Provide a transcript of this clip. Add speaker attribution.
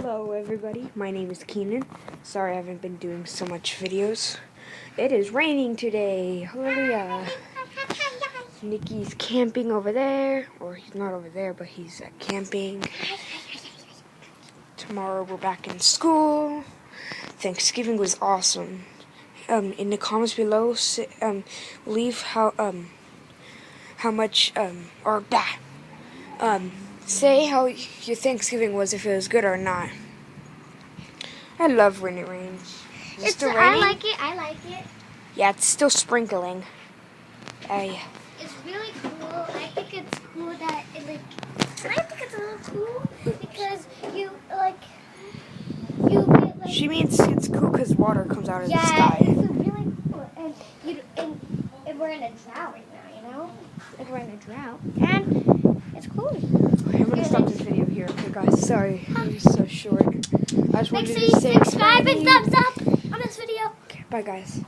Speaker 1: Hello everybody, my name is Keenan. Sorry I haven't been doing so much videos. It is raining today, hallelujah. Nikki's camping over there, or he's not over there, but he's camping. Tomorrow we're back in school. Thanksgiving was awesome. In the comments below, leave how much, say how your Thanksgiving was, if it was good or not. I love when it rains. Is it still raining?
Speaker 2: I like it.
Speaker 1: Yeah, it's still sprinkling.
Speaker 2: It's really cool. I think it's cool that I think it's a little cool because you get like.
Speaker 1: She means it's cool because water comes out of the
Speaker 2: Yeah,
Speaker 1: sky.
Speaker 2: it's really cool. And we're in a drought right now, you know? Like we're in a drought. And it's cool.
Speaker 1: I'm going to stop this video here, okay guys? Sorry, it was so short. I just wanted
Speaker 2: Make
Speaker 1: to
Speaker 2: sure you
Speaker 1: say
Speaker 2: subscribe and thumbs up on this video.
Speaker 1: Okay, bye guys.